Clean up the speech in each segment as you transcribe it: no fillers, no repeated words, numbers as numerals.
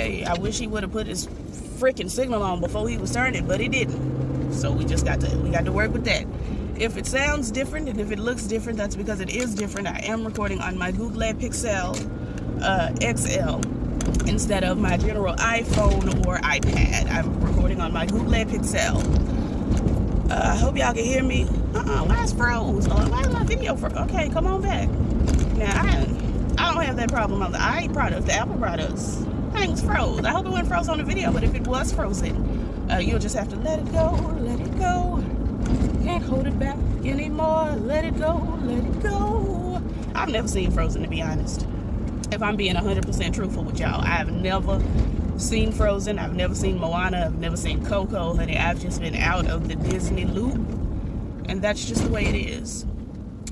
Hey, I wish he would have put his freaking signal on before he was turning, but he didn't. So we got to work with that. If it sounds different and if it looks different, that's because it is different. I am recording on my Google Pixel XL instead of my general iPhone or iPad. I'm recording on my Google Pixel. I hope y'all can hear me. Why is froze? Why is my video froze? Okay, come on back. Now, I don't have that problem on the iProducts, the Apple products. Things froze. I hope it wasn't froze on the video, but if it was frozen, you'll just have to let it go, let it go. Can't hold it back anymore. Let it go, let it go. I've never seen Frozen, to be honest. If I'm being 100% truthful with y'all, I've never seen Frozen. I've never seen Moana. I've never seen Coco, honey. I've just been out of the Disney loop, and that's just the way it is.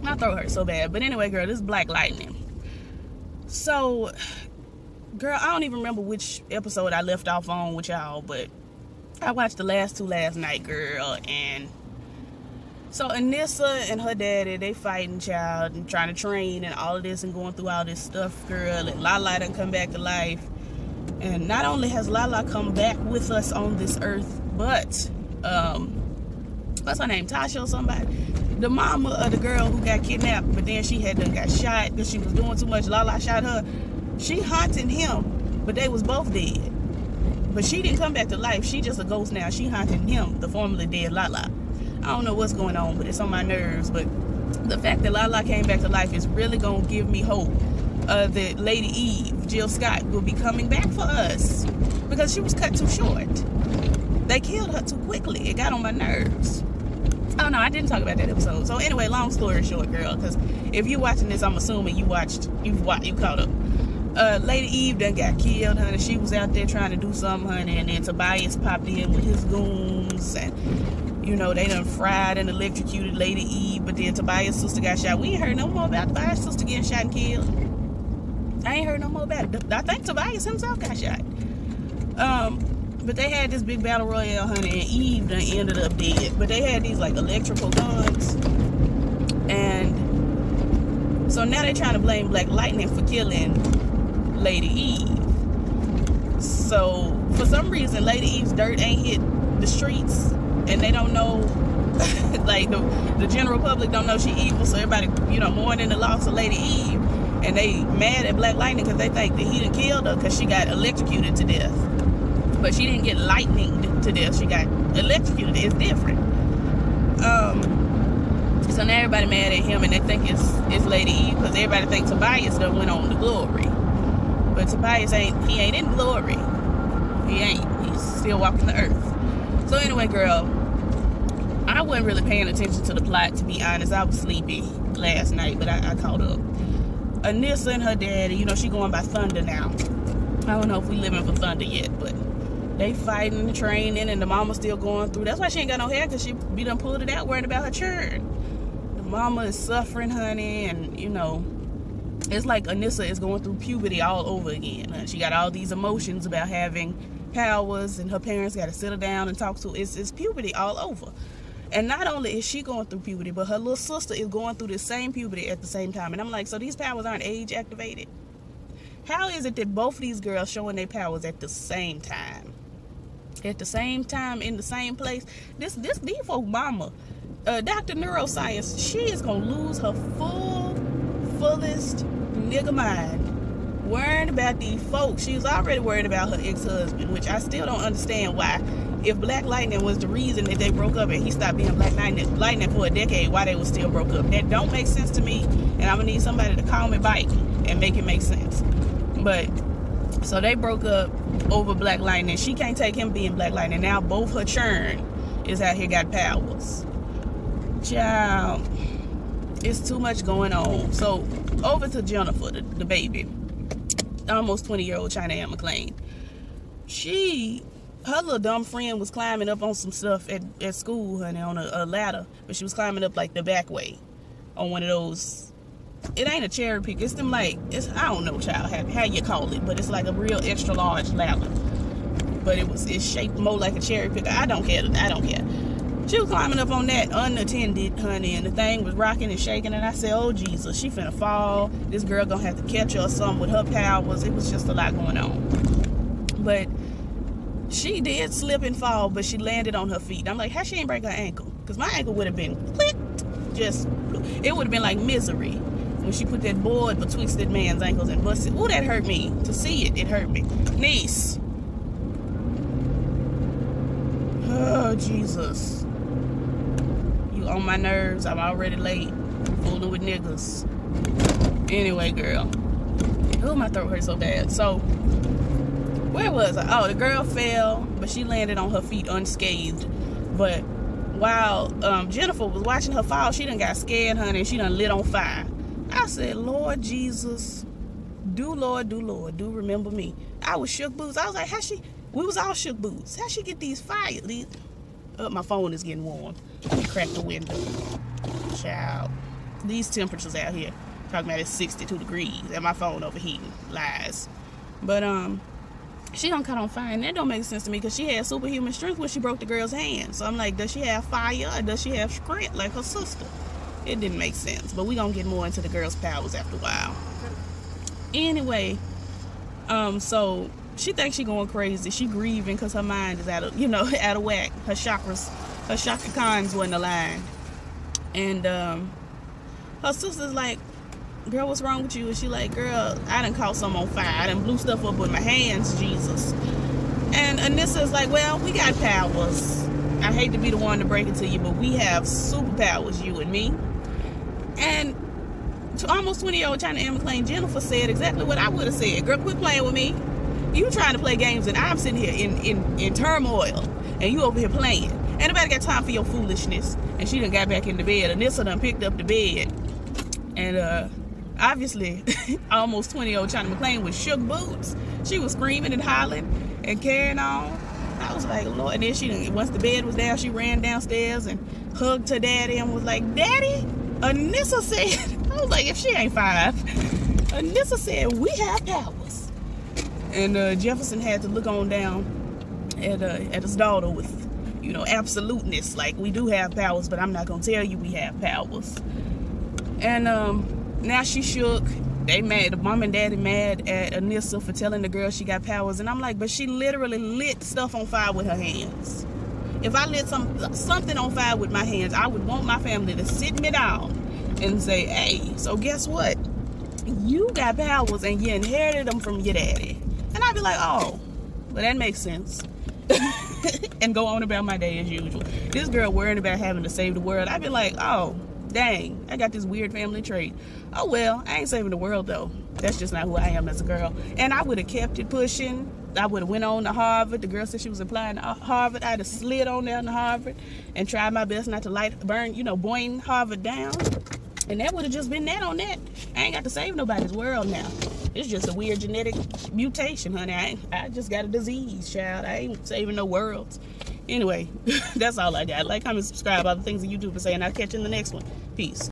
My throat hurts so bad. But anyway, girl, this is Blike Lightning. So, girl, I don't even remember which episode I left off on with y'all, but I watched the last two last night, girl, and so Anissa and her daddy, they fighting, child, and trying to train and all of this and going through all this stuff, girl, and Lala done come back to life. And not only has Lala come back with us on this earth, but, what's her name, Tasha or somebody? The mama of the girl who got kidnapped, but then she had done got shot because she was doing too much. Lala shot her. She haunting him, but they was both dead. But she didn't come back to life. She just a ghost now. She haunting him, the formerly dead Lala. I don't know what's going on, but it's on my nerves. But the fact that Lala came back to life is really going to give me hope that Lady Eve, Jill Scott, will be coming back for us. Because she was cut too short. They killed her too quickly. It got on my nerves. Oh, no, I didn't talk about that episode. So anyway, long story short, girl, because if you're watching this, I'm assuming you caught up. Lady Eve done got killed, honey. She was out there trying to do something, honey, and then Tobias popped in with his goons, and, you know, they done fried and electrocuted Lady Eve, but then Tobias' sister got shot. We ain't heard no more about Tobias' sister getting shot and killed. I ain't heard no more about it. I think Tobias himself got shot. But they had this big battle royale, honey, and Eve done ended up dead. But they had these, like, electrical guns. And so now they're trying to blame Blike Lightning for killing Lady Eve. So, for some reason, Lady Eve's dirt ain't hit the streets. And they don't know, like, the general public don't know she evil. So everybody, you know, mourning the loss of Lady Eve. And they mad at Blike Lightning because they think that he done killed her because she got electrocuted to death. But she didn't get lightninged to death. She got electrocuted. It's different. So now everybody mad at him and they think it's Lady Eve because everybody thinks Tobias done went on to glory. But Tobias ain't in glory. He ain't. He's still walking the earth. So anyway, girl, I wasn't really paying attention to the plot, to be honest. I was sleepy last night, but I caught up. Anissa and her daddy, you know, she going by Thunder now. I don't know if we living for Thunder yet, but they fighting, training, and the mama still going through. That's why she ain't got no hair, because she be done pulled it out, worried about her churn. The mama is suffering, honey, and, you know, it's like Anissa is going through puberty all over again. She got all these emotions about having powers, and her parents got to sit her down and talk to her. It's puberty all over. And not only is she going through puberty, but her little sister is going through the same puberty at the same time. And I'm like, so these powers aren't age activated? How is it that both of these girls showing their powers at the same time? At the same time, in the same place? This default mama, Dr. Neuroscience, she is going to lose her fullest nigga mind worrying about these folks. She was already worried about her ex-husband, which I still don't understand why. If Blike Lightning was the reason that they broke up and he stopped being Blike Lightning for a decade, why they were still broke up. That don't make sense to me, and I'm going to need somebody to call me Bike and make it make sense. But, so they broke up over Blike Lightning. She can't take him being Blike Lightning. Now both her churn is out here got powers. Child, it's too much going on. So, over to Jennifer, the baby. Almost 20-year-old China Ann McClain. Her little dumb friend was climbing up on some stuff at school, honey, on a ladder. But she was climbing up, like, the back way on one of those. It ain't a cherry pick. It's them, like, I don't know, child, how you call it. But it's like a real extra large ladder. But it's shaped more like a cherry picker. I don't care. She was climbing up on that unattended, honey, and the thing was rocking and shaking. And I said, oh, Jesus, she finna fall. This girl gonna have to catch her or something with her powers. It was just a lot going on. But she did slip and fall, but she landed on her feet. I'm like, how she ain't break her ankle? Because my ankle would have been clicked. It would have been like Misery when she put that board betwixt that man's ankles and busted. Ooh, that hurt me. To see it, it hurt me. Niece. Oh, Jesus. You on my nerves. I'm already late. Fooling with niggas. Anyway, girl. Oh, my throat hurts so bad. So, where was I? Oh, the girl fell, but she landed on her feet unscathed. But while Jennifer was watching her fall, she done got scared, honey, and she done lit on fire. I said, Lord Jesus, do Lord, do remember me. I was shook boots. I was like, we was all shook boots. How she get these fires? My phone is getting warm. Let me crack the window. Child. These temperatures out here. Talking about it's 62 degrees and my phone overheating. Lies. But, she don't caught on fire, and that don't make sense to me because she had superhuman strength when she broke the girl's hand. So I'm like, does she have fire or does she have strength like her sister? It didn't make sense. But we gonna get more into the girl's powers after a while. Anyway, so she thinks she going crazy. She grieving because her mind is out of whack. Her chakra cons wasn't aligned. And her sister's like, girl, what's wrong with you? And she like, girl, I done caught some on fire. I done blew stuff up with my hands, Jesus. And Anissa's like, well, we got powers. I hate to be the one to break it to you, but we have superpowers, you and me. And to almost 20-year-old China Anne McClain, Jennifer said exactly what I would have said. Girl, quit playing with me. You trying to play games and I'm sitting here in turmoil and you over here playing. Ain't nobody got time for your foolishness. And she done got back in the bed. Anissa done picked up the bed. And obviously, almost 20-year-old China McClain with shook boots. She was screaming and hollering and carrying on. I was like, Lord. And then once the bed was down, she ran downstairs and hugged her daddy and was like, Daddy, Anissa said, I was like, if she ain't 5, Anissa said, we have powers. And Jefferson had to look on down at his daughter with, absoluteness. Like, we do have powers, but I'm not going to tell you we have powers. And now she shook. They mad. The mom and daddy mad at Anissa for telling the girl she got powers. And I'm like, but she literally lit stuff on fire with her hands. If I lit something on fire with my hands, I would want my family to sit me down and say, hey, so guess what? You got powers and you inherited them from your daddy. And I'd be like, oh, well, that makes sense. And go on about my day as usual. This girl worrying about having to save the world. I'd be like, oh, dang, I got this weird family trait. Oh, well, I ain't saving the world, though. That's just not who I am as a girl. And I would have kept it pushing. I would have went on to Harvard. The girl said she was applying to Harvard. I'd have slid on down to Harvard and tried my best not to boing Harvard down. And that would have just been that on that. I ain't got to save nobody's world now. It's just a weird genetic mutation, honey. I just got a disease, child. I ain't saving no worlds. Anyway, that's all I got. Like, comment, subscribe, all the things that YouTube is saying. I'll catch you in the next one. Peace.